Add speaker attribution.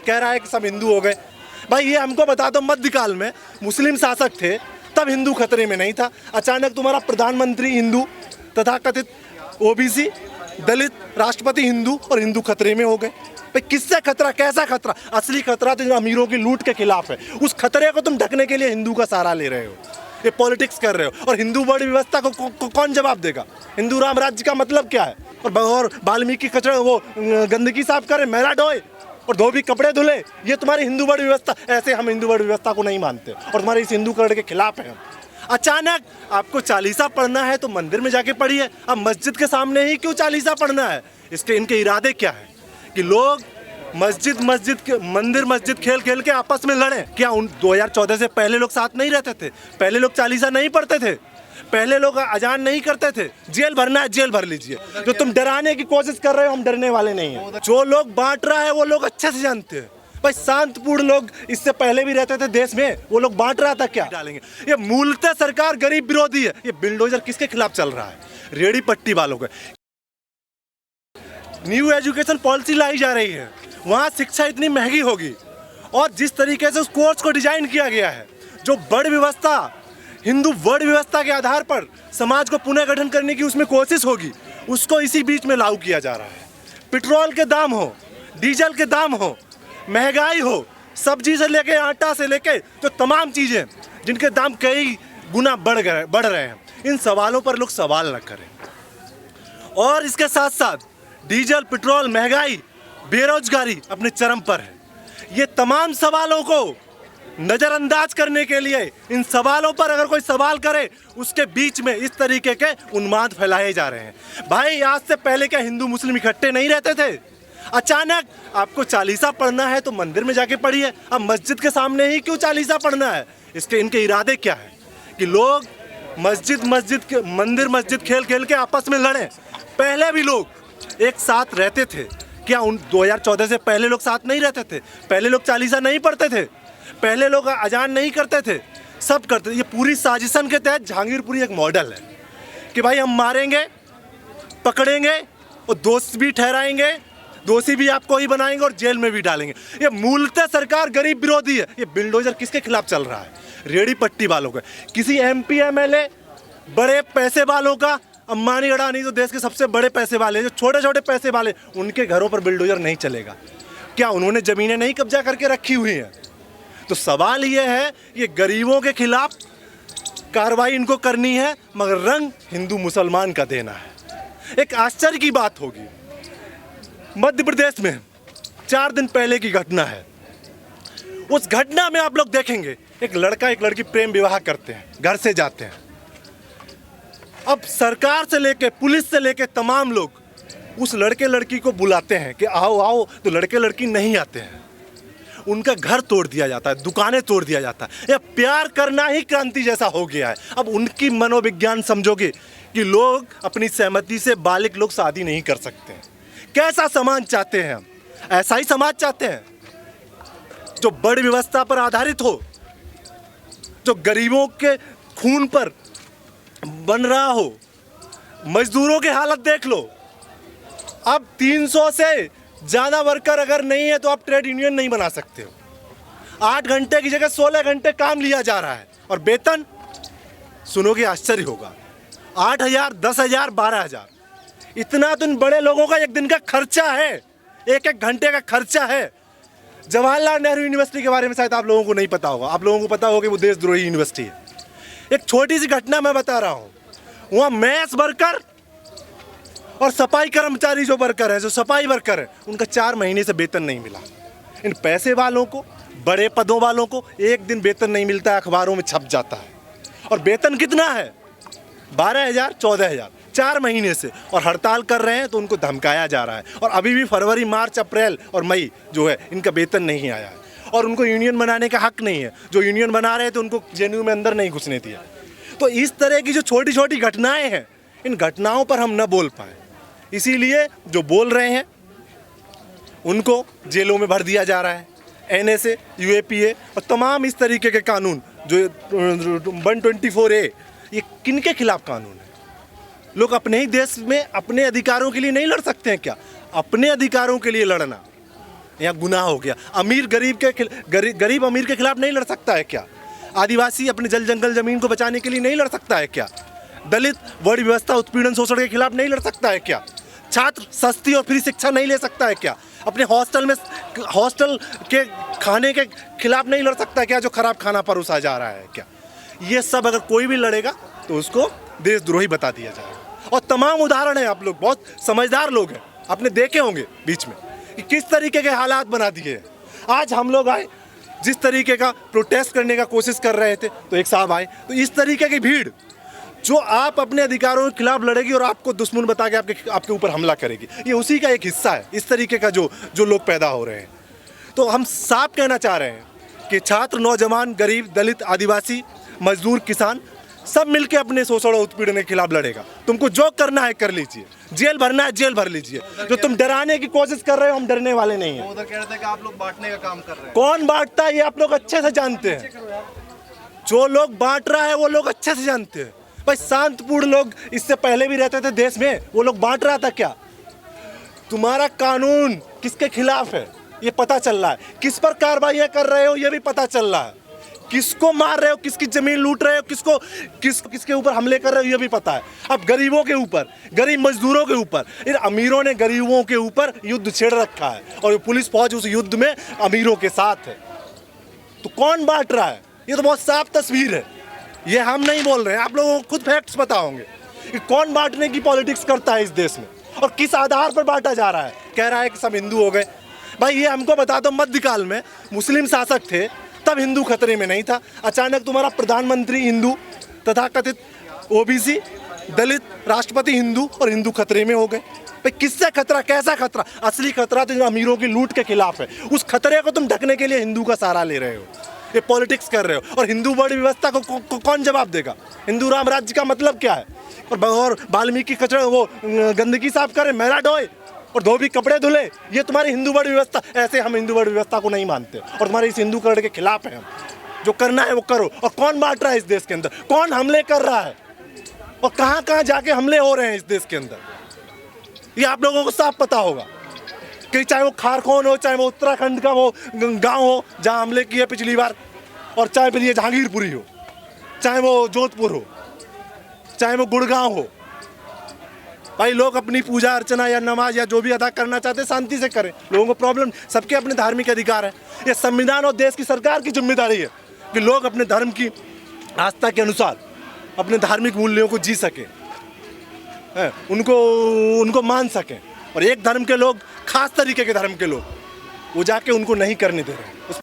Speaker 1: कह रहा है कि सब हिंदू हो गए। भाई ये हमको बता दो, मध्यकाल में मुस्लिम शासक थे, तब हिंदू खतरे में नहीं था। अचानक तुम्हारा प्रधानमंत्री हिंदू, तथाकथित ओबीसी, दलित राष्ट्रपति हिंदू, और हिंदू खतरे में हो गए। भाई किससे खतरा, कैसा खतरा? असली खतरा तो अमीरों की लूट के खिलाफ है। उस खतरे को तुम ढकने के लिए हिंदू का सहारा ले रहे हो, ये पॉलिटिक्स कर रहे हो। और हिंदू वर्ड व्यवस्था को कौन जवाब देगा? हिंदू राम राज्य का मतलब क्या है? और वाल्मीकि कचरा वो गंदगी साफ करे, मैला ढोए और धोबी कपड़े धुले, ये तुम्हारी हिंदू वर्ड व्यवस्था? ऐसे हम हिंदू वर्ड व्यवस्था को नहीं मानते और तुम्हारे इस हिंदू करण के खिलाफ हैं हम। अचानक आपको चालीसा पढ़ना है तो मंदिर में जाके पढ़िए, अब मस्जिद के सामने ही क्यों चालीसा पढ़ना है? इनके इरादे क्या है कि लोग मंदिर मस्जिद खेल खेल के आपस में लड़े? क्या 2014 से पहले लोग साथ नहीं रहते थे? पहले लोग चालीसा नहीं पढ़ते थे? पहले लोग अजान नहीं करते थे? जेल भरना है, जेल भर लीजिए। जो तुम डराने की कोशिश कर रहे हो, हम डरने वाले नहीं हैं। जो लोग बांट रहा है वो लोग अच्छे से जानते हैं। भाई शांतपूर्ण लोग इससे पहले भी रहते थे देश में, वो लोग बांट रहा था क्या डालेंगे? ये मूलतः सरकार गरीब विरोधी है। ये बिल्डोजर किसके खिलाफ चल रहा है? रेडी पट्टी वालों के। न्यू एजुकेशन पॉलिसी लाई जा रही है, वहाँ शिक्षा इतनी महंगी होगी, और जिस तरीके से उस कोर्स को डिजाइन किया गया है, जो वर्ण व्यवस्था, हिंदू वर्ण व्यवस्था के आधार पर समाज को पुनर्गठन करने की उसमें कोशिश होगी, उसको इसी बीच में लागू किया जा रहा है। पेट्रोल के दाम हो, डीजल के दाम हो, महंगाई हो, सब्जी से लेके आटा से लेके तो तमाम चीज़ें जिनके दाम कई गुना बढ़ रहे हैं, इन सवालों पर लोग सवाल न करें। और इसके साथ साथ डीजल, पेट्रोल, महंगाई, बेरोजगारी अपने चरम पर है। ये तमाम सवालों को नज़रअंदाज करने के लिए, इन सवालों पर अगर कोई सवाल करे, उसके बीच में इस तरीके के उन्माद फैलाए जा रहे हैं। भाई आज से पहले क्या हिंदू मुस्लिम इकट्ठे नहीं रहते थे? अचानक आपको चालीसा पढ़ना है तो मंदिर में जाके पढ़िए, अब मस्जिद के सामने ही क्यों चालीसा पढ़ना है? इनके इरादे क्या है कि लोग मंदिर मस्जिद खेल खेल के आपस में लड़े? पहले भी लोग एक साथ रहते थे। क्या 2014 से पहले लोग साथ नहीं रहते थे? पहले लोग चालीसा नहीं पढ़ते थे? पहले लोग अजान नहीं करते थे? सब करते थे। ये पूरी साजिशन के तहत जहांगीरपुरी एक मॉडल है कि भाई हम मारेंगे, पकड़ेंगे और दोषी भी ठहराएंगे, दोषी भी आपको ही बनाएंगे और जेल में भी डालेंगे। ये मूलतः सरकार गरीब विरोधी है। ये बिल्डोजर किसके खिलाफ चल रहा है? रेडी पट्टी वालों का। किसी MP MLA बड़े पैसे वालों का, अंबानी अडानी तो देश के सबसे बड़े पैसे वाले, जो छोटे छोटे पैसे वाले, उनके घरों पर बिल्डोजर नहीं चलेगा। क्या उन्होंने ज़मीनें नहीं कब्जा करके रखी हुई हैं? तो सवाल ये है, ये गरीबों के खिलाफ कार्रवाई इनको करनी है, मगर रंग हिंदू मुसलमान का देना है। एक आश्चर्य की बात होगी, मध्य प्रदेश में 4 दिन पहले की घटना है। उस घटना में आप लोग देखेंगे, एक लड़का एक लड़की प्रेम विवाह करते हैं, घर से जाते हैं। अब सरकार से लेके, पुलिस से लेके तमाम लोग उस लड़के लड़की को बुलाते हैं कि आओ आओ, तो लड़के लड़की नहीं आते हैं। उनका घर तोड़ दिया जाता है, दुकानें तोड़ दिया जाता है। यह प्यार करना ही क्रांति जैसा हो गया है। अब उनकी मनोविज्ञान समझोगे कि लोग अपनी सहमति से बालिग लोग शादी नहीं कर सकते हैं। कैसा समाज चाहते हैं हम? ऐसा ही समाज चाहते हैं जो वर्ण व्यवस्था पर आधारित हो, जो गरीबों के खून पर बन रहा हो। मजदूरों की हालत देख लो, अब 300 से ज़्यादा वर्कर अगर नहीं है तो आप ट्रेड यूनियन नहीं बना सकते हो। 8 घंटे की जगह 16 घंटे काम लिया जा रहा है, और वेतन सुनोगे आश्चर्य होगा, 8,000, 10,000, 12,000। इतना तो इन बड़े लोगों का एक दिन का खर्चा है, एक घंटे का खर्चा है। जवाहरलाल नेहरू यूनिवर्सिटी के बारे में शायद आप लोगों को नहीं पता होगा, आप लोगों को पता होगा कि वो देशद्रोही यूनिवर्सिटी है। एक छोटी सी घटना मैं बता रहा हूँ, वहाँ मैस वर्कर और सफाई कर्मचारी जो वर्कर है, जो सफाई वर्कर है, उनका 4 महीने से वेतन नहीं मिला। इन पैसे वालों को, बड़े पदों वालों को एक दिन वेतन नहीं मिलता है, अखबारों में छप जाता है। और वेतन कितना है? 12,000, 14,000, 4 महीने से। और हड़ताल कर रहे हैं तो उनको धमकाया जा रहा है। और अभी भी फरवरी, मार्च, अप्रैल और मई जो है, इनका वेतन नहीं आया है, और उनको यूनियन बनाने का हक नहीं है। जो यूनियन बना रहे थे उनको जेएनयू में अंदर नहीं घुसने दिया। तो इस तरह की जो छोटी छोटी घटनाएं हैं, इन घटनाओं पर हम न बोल पाए, इसीलिए जो बोल रहे हैं उनको जेलों में भर दिया जा रहा है। NSA, UAPA और तमाम इस तरीके के कानून, जो 124A, ये किनके खिलाफ कानून है? लोग अपने ही देश में अपने अधिकारों के लिए नहीं लड़ सकते हैं क्या? अपने अधिकारों के लिए लड़ना यहाँ गुनाह हो गया। अमीर गरीब के गरीब अमीर के खिलाफ नहीं लड़ सकता है क्या? आदिवासी अपने जल जंगल जमीन को बचाने के लिए नहीं लड़ सकता है क्या? दलित वर्ग व्यवस्था उत्पीड़न शोषण के खिलाफ नहीं लड़ सकता है क्या? छात्र सस्ती और फ्री शिक्षा नहीं ले सकता है क्या? अपने हॉस्टल के खाने के खिलाफ नहीं लड़ सकता है क्या, जो खराब खाना परोसा जा रहा है क्या? ये सब अगर कोई भी लड़ेगा तो उसको देशद्रोही बता दिया जाएगा। और तमाम उदाहरण है, आप लोग बहुत समझदार लोग हैं, आपने देखे होंगे बीच में कि किस तरीके के हालात बना दिए हैं। आज हम लोग आए, जिस तरीके का प्रोटेस्ट करने का कोशिश कर रहे थे, तो एक साहब आए, तो इस तरीके की भीड़ जो आप अपने अधिकारों के खिलाफ लड़ेगी और आपको दुश्मन बता के आपके ऊपर हमला करेगी, ये उसी का एक हिस्सा है। इस तरीके का जो लोग पैदा हो रहे हैं। तो हम साफ कहना चाह रहे हैं कि छात्र, नौजवान, गरीब, दलित, आदिवासी, मजदूर, किसान सब मिलके अपने शोषण और उत्पीड़न के खिलाफ लड़ेगा। तुमको जो करना है कर लीजिए, जेल भरना है जेल भर लीजिए। जो तुम डराने की कोशिश कर रहे हो, हम डरने वाले नहीं हैं।
Speaker 2: उधर कह रहे थे कि आप लोग बांटने का काम कर रहे हैं।
Speaker 1: कौन बांटता है ये आप लोग अच्छे से जानते हैं। जो लोग बांट रहा है वो लोग अच्छे से जानते हैं। भाई शांतपूर्ण लोग इससे पहले भी रहते थे देश में, वो लोग बांट रहा था क्या? तुम्हारा कानून किसके खिलाफ है ये पता चल रहा है, किस पर कार्रवाई कर रहे हो ये भी पता चल रहा है, किसको मार रहे हो, किसकी जमीन लूट रहे हो, किसके ऊपर हमले कर रहे हो ये भी पता है। अब गरीबों के ऊपर, गरीब मजदूरों के ऊपर, इन अमीरों ने गरीबों के ऊपर युद्ध छेड़ रखा है और पुलिस फौज उस युद्ध में अमीरों के साथ है। तो कौन बांट रहा है? ये तो बहुत साफ तस्वीर है। ये हम नहीं बोल रहे हैं, आप लोगों को खुद फैक्ट्स पता होंगे कि कौन बांटने की पॉलिटिक्स करता है इस देश में और किस आधार पर बांटा जा रहा है। कह रहा है कि सब हिंदू हो गए। भाई ये हमको बता दो, मध्यकाल में मुस्लिम शासक थे, तब हिंदू खतरे में नहीं था। अचानक तुम्हारा प्रधानमंत्री हिंदू, तथाकथित ओबीसी, दलित, राष्ट्रपति हिंदू, और हिंदू खतरे में हो गए। भाई किससे खतरा, कैसा खतरा? असली खतरा तो अमीरों की लूट के खिलाफ है। उस खतरे को तुम ढकने के लिए हिंदू का सहारा ले रहे हो, ये पॉलिटिक्स कर रहे हो। और हिंदू वर्ण व्यवस्था को कौन जवाब देगा? हिंदू राम राज्य का मतलब क्या है? और वाल्मीकि कचरा वो गंदगी साफ करे, मैला ढोए और धोबी कपड़े धुले, ये तुम्हारी हिंदू वर्ण व्यवस्था? ऐसे हम हिंदू वर्ण व्यवस्था को नहीं मानते और तुम्हारे इस हिंदूकरण के खिलाफ है हम। जो करना है वो करो। और कौन बांट रहा है इस देश के अंदर? कौन हमले कर रहा है और कहाँ कहाँ जाके हमले हो रहे हैं इस देश के अंदर? ये आप लोगों को साफ पता होगा कि चाहे वो खारखोन हो, चाहे वो उत्तराखंड का वो गांव हो जहां हमले किए पिछली बार, और चाहे फिर ये जहांगीरपुरी हो, चाहे वो जोधपुर हो, चाहे वो गुड़गांव हो। भाई लोग अपनी पूजा अर्चना या नमाज या जो भी अदा करना चाहते हैं शांति से करें, लोगों को प्रॉब्लम, सबके अपने धार्मिक अधिकार है। ये संविधान और देश की सरकार की जिम्मेदारी है कि लोग अपने धर्म की आस्था के अनुसार अपने धार्मिक मूल्यों को जी सकें, उनको मान सकें। और एक धर्म के लोग, खास तरीके के धर्म के लोग, वो जाके उनको नहीं करने दे रहे हैं।